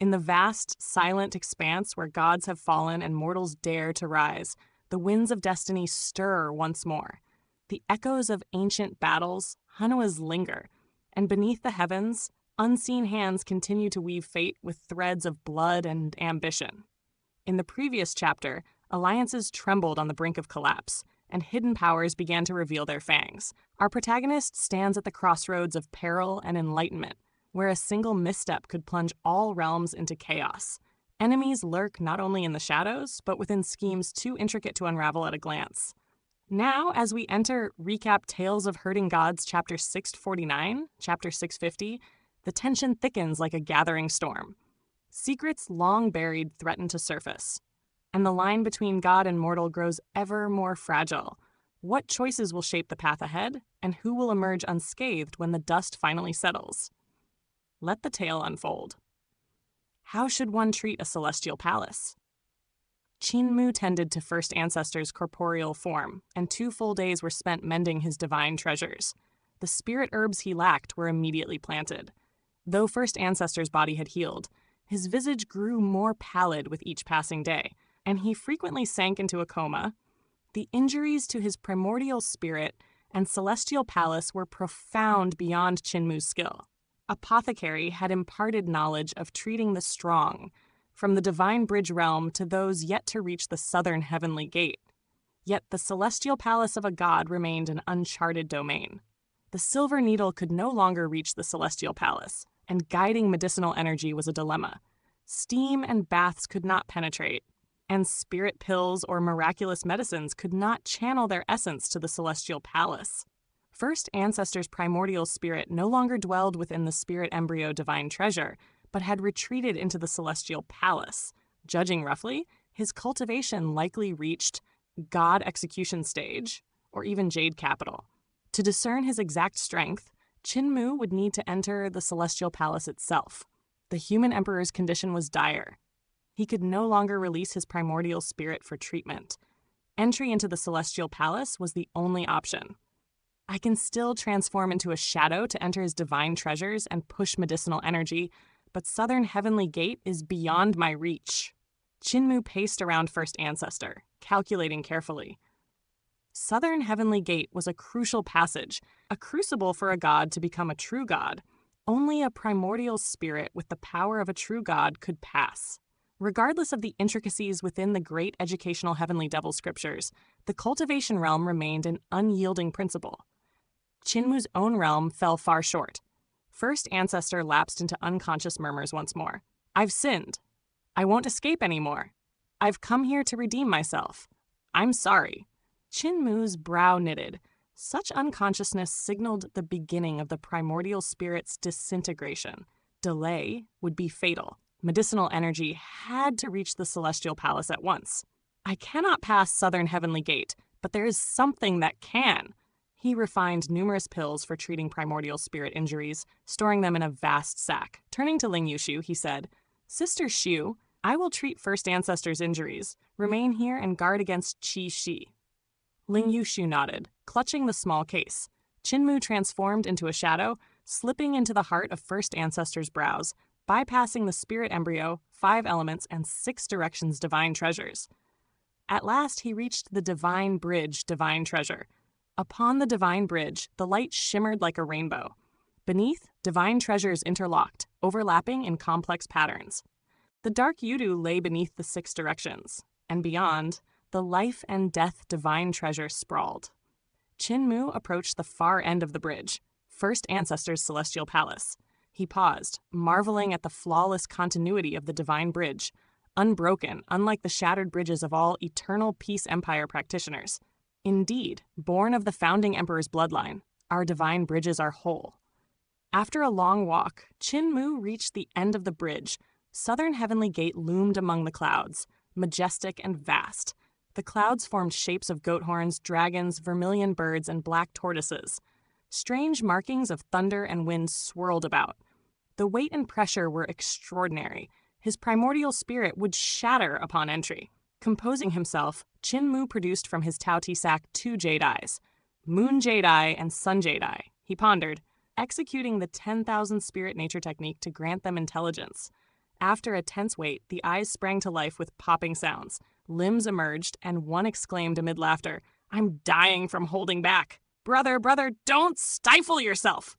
In the vast, silent expanse where gods have fallen and mortals dare to rise, the winds of destiny stir once more. The echoes of ancient battles, Henouz, linger, and beneath the heavens, unseen hands continue to weave fate with threads of blood and ambition. In the previous chapter, alliances trembled on the brink of collapse, and hidden powers began to reveal their fangs. Our protagonist stands at the crossroads of peril and enlightenment, where a single misstep could plunge all realms into chaos. Enemies lurk not only in the shadows, but within schemes too intricate to unravel at a glance. Now, as we enter Recap Tales of Hurting Gods, Chapter 649, Chapter 650, the tension thickens like a gathering storm. Secrets long buried threaten to surface, and the line between God and mortal grows ever more fragile. What choices will shape the path ahead, and who will emerge unscathed when the dust finally settles? Let the tale unfold. How should one treat a celestial palace? Qin tended to First Ancestor's corporeal form, and 2 full days were spent mending his divine treasures. The spirit herbs he lacked were immediately planted. Though First Ancestor's body had healed, his visage grew more pallid with each passing day, and he frequently sank into a coma. The injuries to his primordial spirit and celestial palace were profound beyond Qin skill. Apothecary had imparted knowledge of treating the strong, from the Divine Bridge realm to those yet to reach the southern heavenly gate. Yet the celestial palace of a god remained an uncharted domain. The silver needle could no longer reach the celestial palace, and guiding medicinal energy was a dilemma. Steam and baths could not penetrate, and spirit pills or miraculous medicines could not channel their essence to the celestial palace. First Ancestor's primordial spirit no longer dwelled within the spirit embryo divine treasure, but had retreated into the celestial palace. Judging roughly, his cultivation likely reached god execution stage, or even jade capital. To discern his exact strength, Qin would need to enter the celestial palace itself. The human emperor's condition was dire. He could no longer release his primordial spirit for treatment. Entry into the celestial palace was the only option. I can still transform into a shadow to enter his divine treasures and push medicinal energy, but Southern Heavenly Gate is beyond my reach. Qin paced around First Ancestor, calculating carefully. Southern Heavenly Gate was a crucial passage, a crucible for a god to become a true god. Only a primordial spirit with the power of a true god could pass. Regardless of the intricacies within the great educational Heavenly Devil scriptures, the cultivation realm remained an unyielding principle. Qin own realm fell far short. First Ancestor lapsed into unconscious murmurs once more. I've sinned. I won't escape anymore. I've come here to redeem myself. I'm sorry. Qin brow knitted. Such unconsciousness signaled the beginning of the primordial spirit's disintegration. Delay would be fatal. Medicinal energy had to reach the celestial palace at once. I cannot pass Southern Heavenly Gate, but there is something that can. He refined numerous pills for treating primordial spirit injuries, storing them in a vast sack. Turning to Ling Yushu, he said, Sister Xu, I will treat First Ancestor's injuries. Remain here and guard against Qi Shi. Ling Yushu nodded, clutching the small case. Qin transformed into a shadow, slipping into the heart of First Ancestor's brows, bypassing the spirit embryo, 5 elements, and 6 directions divine treasures. At last he reached the Divine Bridge divine treasure. Upon the divine bridge, the light shimmered like a rainbow. Beneath, divine treasures interlocked, overlapping in complex patterns. The dark Yudu lay beneath the 6 directions, and beyond, the life and death divine treasure sprawled. Qin approached the far end of the bridge, First Ancestor's celestial palace. He paused, marveling at the flawless continuity of the divine bridge, unbroken, unlike the shattered bridges of all eternal peace empire practitioners. Indeed, born of the founding emperor's bloodline, our divine bridges are whole. After a long walk, Qin reached the end of the bridge. Southern Heavenly Gate loomed among the clouds, majestic and vast. The clouds formed shapes of goat horns, dragons, vermilion birds, and black tortoises. Strange markings of thunder and wind swirled about. The weight and pressure were extraordinary. His primordial spirit would shatter upon entry. Composing himself, Qin produced from his Tao Ti sack 2 jade eyes, Moon Jade Eye and Sun Jade Eye. He pondered, executing the 10,000 spirit nature technique to grant them intelligence. After a tense wait, the eyes sprang to life with popping sounds. Limbs emerged, and one exclaimed amid laughter, "I'm dying from holding back. Brother, brother, don't stifle yourself!"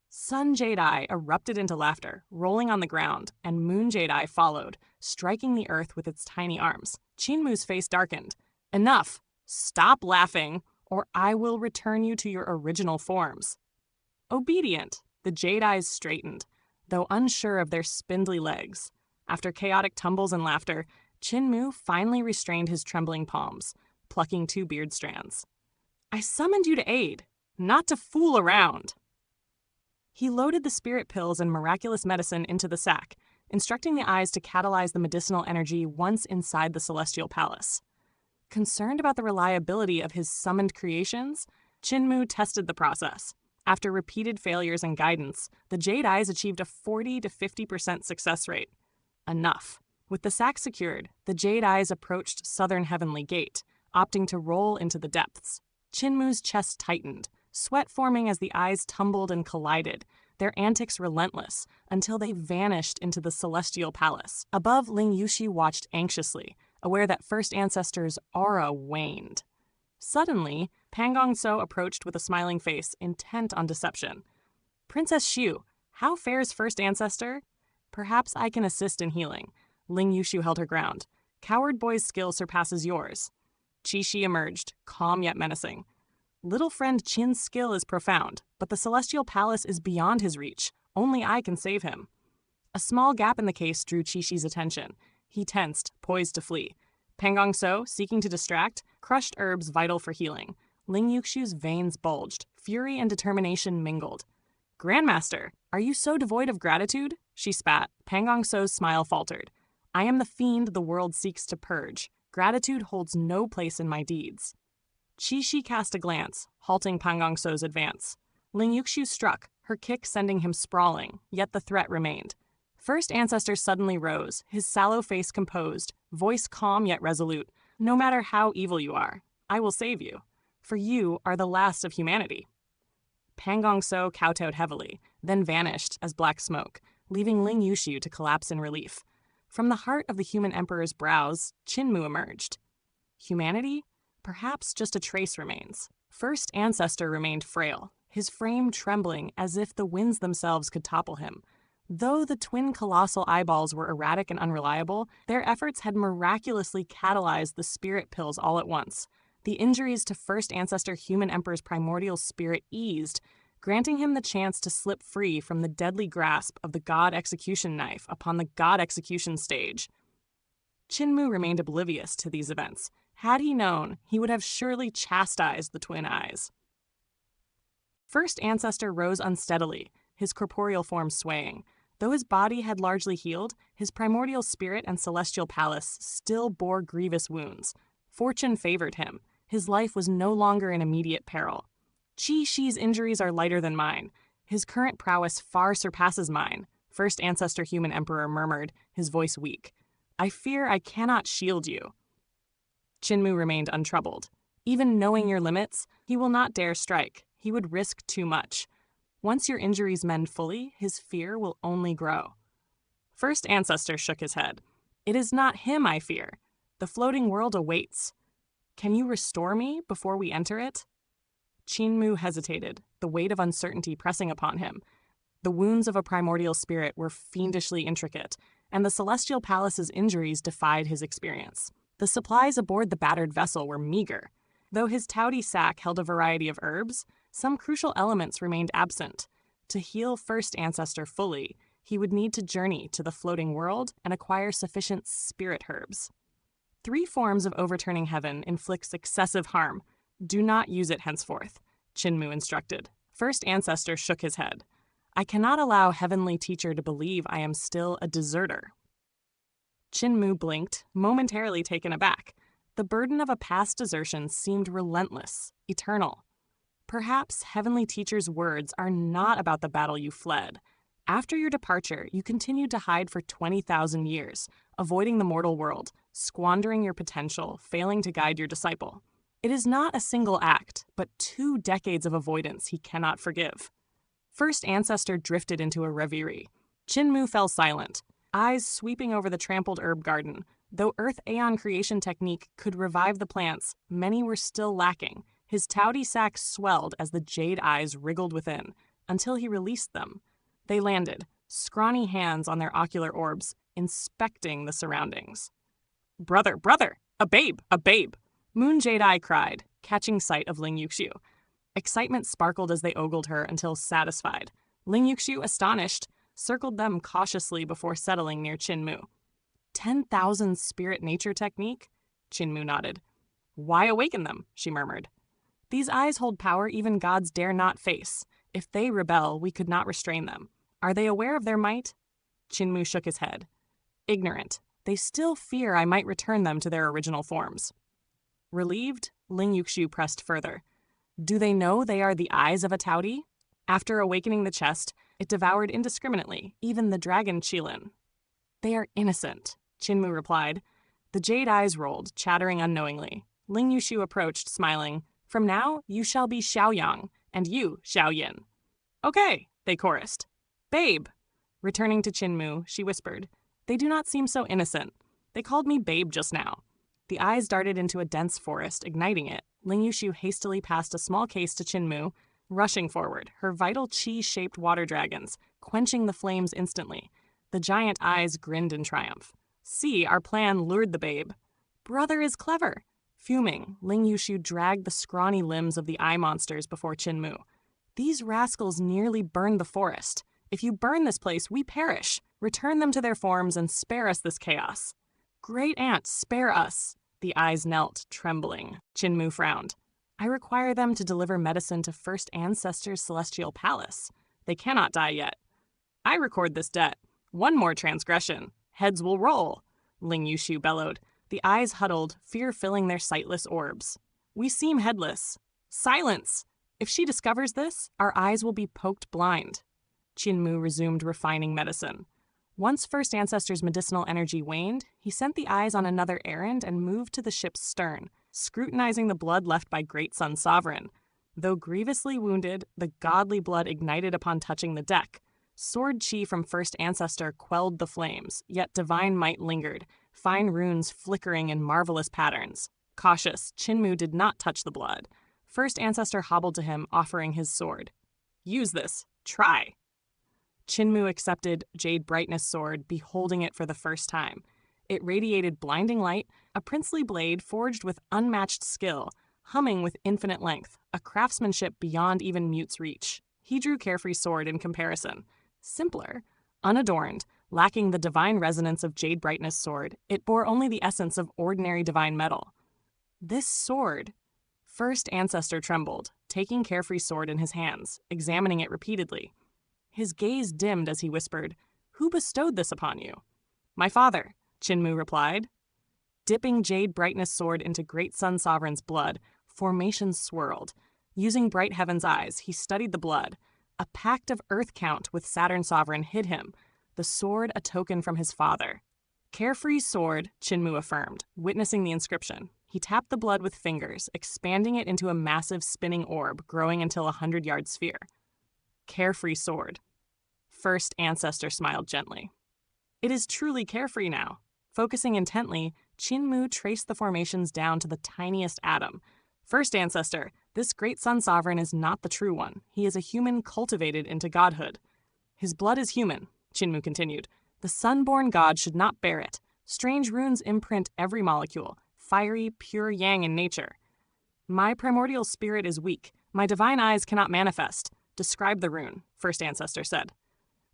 Sun Jade-Eye erupted into laughter, rolling on the ground, and Moon Jade-Eye followed, striking the earth with its tiny arms. Chinmu's face darkened. "Enough! Stop laughing, or I will return you to your original forms." Obedient, the Jade-Eyes straightened, though unsure of their spindly legs. After chaotic tumbles and laughter, Chinmu finally restrained his trembling palms, plucking 2 beard strands. "I summoned you to aid, not to fool around." He loaded the spirit pills and miraculous medicine into the sack, instructing the eyes to catalyze the medicinal energy once inside the celestial palace. Concerned about the reliability of his summoned creations, Chinmu tested the process. After repeated failures and guidance, the Jade Eyes achieved a 40 to 50% success rate. Enough. With the sack secured, the Jade Eyes approached Southern Heavenly Gate, opting to roll into the depths. Chinmu's chest tightened, sweat forming as the eyes tumbled and collided, their antics relentless, until they vanished into the celestial palace. Above, Ling Yuxi watched anxiously, aware that First Ancestor's aura waned. Suddenly, Pangong So approached with a smiling face, intent on deception. "Princess Xiu, how fares First Ancestor? Perhaps I can assist in healing." Ling Yushu held her ground. "Coward Boy's skill surpasses yours." Qi Shi emerged, calm yet menacing. "Little friend Qin's skill is profound, but the Celestial Palace is beyond his reach. Only I can save him." A small gap in the case drew Qi Shi's attention. He tensed, poised to flee. Pangong So, seeking to distract, crushed herbs vital for healing. Ling Yuxiu's veins bulged. Fury and determination mingled. "Grandmaster, are you so devoid of gratitude?" She spat. Pangong So's smile faltered. "I am the fiend the world seeks to purge. Gratitude holds no place in my deeds." Qi Shi cast a glance, halting Pangong So's advance. Ling Yuxiu struck, her kick sending him sprawling, yet the threat remained. First Ancestor suddenly rose, his sallow face composed, voice calm yet resolute. "No matter how evil you are, I will save you, for you are the last of humanity." Pangong So kowtowed heavily, then vanished as black smoke, leaving Ling Yuxiu to collapse in relief. From the heart of the human emperor's brows, Chinmu emerged. Humanity? Perhaps just a trace remains. First Ancestor remained frail, his frame trembling as if the winds themselves could topple him. Though the twin colossal eyeballs were erratic and unreliable, their efforts had miraculously catalyzed the spirit pills all at once. The injuries to First Ancestor Human Emperor's primordial spirit eased, granting him the chance to slip free from the deadly grasp of the God Execution knife upon the God Execution stage. Chinmu remained oblivious to these events. Had he known, he would have surely chastised the twin eyes. First Ancestor rose unsteadily, his corporeal form swaying. Though his body had largely healed, his primordial spirit and celestial palace still bore grievous wounds. Fortune favored him. His life was no longer in immediate peril. Qi Shi's injuries are lighter than mine. His current prowess far surpasses mine, First Ancestor Human Emperor murmured, his voice weak. "I fear I cannot shield you." Chinmu remained untroubled. Even knowing your limits, he will not dare strike. He would risk too much. Once your injuries mend fully, his fear will only grow. First Ancestor shook his head. "It is not him I fear. The floating world awaits. Can you restore me before we enter it?" Chinmu hesitated, the weight of uncertainty pressing upon him. The wounds of a primordial spirit were fiendishly intricate, and the Celestial Palace's injuries defied his experience. The supplies aboard the battered vessel were meager. Though his touty sack held a variety of herbs, some crucial elements remained absent. To heal First Ancestor fully, he would need to journey to the floating world and acquire sufficient spirit herbs. 3 forms of overturning heaven inflicts excessive harm. Do not use it henceforth, Chinmu instructed. First Ancestor shook his head. "I cannot allow Heavenly Teacher to believe I am still a deserter." Chinmu blinked, momentarily taken aback. The burden of a past desertion seemed relentless, eternal. Perhaps Heavenly Teacher's words are not about the battle you fled. After your departure, you continued to hide for 20,000 years, avoiding the mortal world, squandering your potential, failing to guide your disciple. It is not a single act, but 2 decades of avoidance he cannot forgive. First Ancestor drifted into a reverie. Chinmu fell silent. eyes sweeping over the trampled herb garden. Though Earth Aeon creation technique could revive the plants, many were still lacking. His touty sac swelled as the jade eyes wriggled within, until he released them. They landed, scrawny hands on their ocular orbs, inspecting the surroundings. "Brother, brother! A babe! A babe!" Moon Jade Eye cried, catching sight of Ling Yuxiu. Excitement sparkled as they ogled her until satisfied. Ling Yuxiu, astonished, circled them cautiously before settling near Qinmu. 10,000 spirit nature technique? Qinmu nodded. "Why awaken them?" she murmured. "These eyes hold power even gods dare not face. If they rebel, we could not restrain them. Are they aware of their might?" Qinmu shook his head. "Ignorant. They still fear I might return them to their original forms." Relieved, Ling Yuxiu pressed further. "Do they know they are the eyes of a Taudi?" After awakening the chest, it devoured indiscriminately, even the dragon Qilin. "They are innocent," Qinmu replied. The jade eyes rolled, chattering unknowingly. Ling Yuxiu approached, smiling. "From now, you shall be Xiaoyang, and you, Xiaoyin." "Okay," they chorused. "Babe." Returning to Qinmu, she whispered, "They do not seem so innocent. They called me babe just now." The eyes darted into a dense forest, igniting it. Ling Yuxiu hastily passed a small case to Qinmu, rushing forward, her vital chi-shaped water dragons, quenching the flames instantly. The giant eyes grinned in triumph. "See, our plan lured the babe." "Brother is clever." Fuming, Ling Yuxiu dragged the scrawny limbs of the eye monsters before Qinmu. "These rascals nearly burned the forest. If you burn this place, we perish. Return them to their forms and spare us this chaos." "Great Aunt, spare us." The eyes knelt, trembling. Qinmu frowned. "I require them to deliver medicine to First Ancestor's celestial palace. They cannot die yet." "I record this debt. One more transgression. Heads will roll." Ling Yuxiu bellowed. The eyes huddled, fear filling their sightless orbs. "We seem headless." "Silence! If she discovers this, our eyes will be poked blind." Qinmu resumed refining medicine. Once First Ancestor's medicinal energy waned, he sent the eyes on another errand and moved to the ship's stern, scrutinizing the blood left by Great Sun Sovereign. Though grievously wounded, the godly blood ignited upon touching the deck. Sword chi from First Ancestor quelled the flames, yet divine might lingered, fine runes flickering in marvelous patterns. Cautious, Qinmu did not touch the blood. First Ancestor hobbled to him, offering his sword. "Use this. Try." Qinmu accepted Jade Brightness' sword, beholding it for the first time. It radiated blinding light, a princely blade forged with unmatched skill, humming with infinite length, a craftsmanship beyond even Mute's reach. He drew Carefree's sword in comparison. Simpler, unadorned, lacking the divine resonance of Jade Brightness' sword, it bore only the essence of ordinary divine metal. This sword... First Ancestor trembled, taking Carefree's sword in his hands, examining it repeatedly. His gaze dimmed as he whispered, "Who bestowed this upon you?" "My father," Qinmu replied. Dipping Jade Brightness' sword into Great Sun Sovereign's blood, formations swirled. Using Bright Heaven's eyes, he studied the blood. A pact of Earth count with Saturn Sovereign hid him, the sword a token from his father. "Carefree's sword," Qinmu affirmed, witnessing the inscription. He tapped the blood with fingers, expanding it into a massive spinning orb, growing until a 100-yard sphere. "Carefree sword." First Ancestor smiled gently. "It is truly carefree now." Focusing intently, Qinmu traced the formations down to the tiniest atom. "First Ancestor, this Great Sun Sovereign is not the true one. He is a human cultivated into godhood." "His blood is human," Qinmu continued. "The sun-born god should not bear it. Strange runes imprint every molecule, fiery, pure yang in nature." "My primordial spirit is weak. My divine eyes cannot manifest. Describe the rune," First Ancestor said.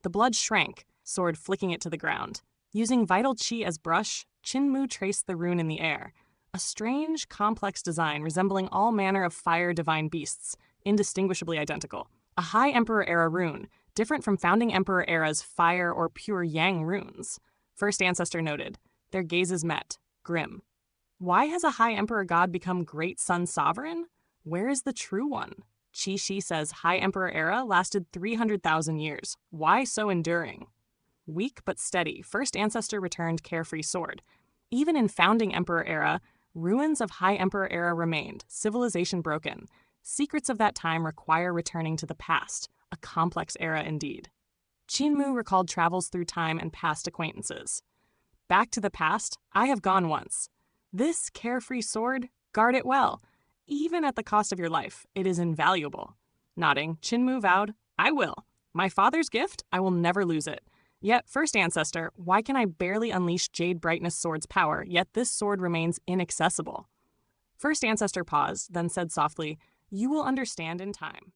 The blood shrank, sword flicking it to the ground. Using vital chi as brush, Qinmu traced the rune in the air. A strange, complex design resembling all manner of fire divine beasts, indistinguishably identical. A High Emperor-era rune, different from Founding Emperor-era's fire or pure yang runes. First Ancestor noted. Their gazes met, grim. Why has a High Emperor god become Great Sun Sovereign? Where is the true one? Qi Shi says High Emperor era lasted 300,000 years. Why so enduring? Weak but steady, First Ancestor returned Carefree sword. Even in Founding Emperor era, ruins of High Emperor era remained, civilization broken. Secrets of that time require returning to the past, a complex era indeed. Chinmu recalled travels through time and past acquaintances. Back to the past, I have gone once. This carefree sword, guard it well. Even at the cost of your life, it is invaluable. Nodding, Chinmu vowed, I will. My father's gift, I will never lose it. Yet, first ancestor, why can I barely unleash Jade Brightness Sword's power, yet this sword remains inaccessible? First ancestor paused, then said softly, You will understand in time.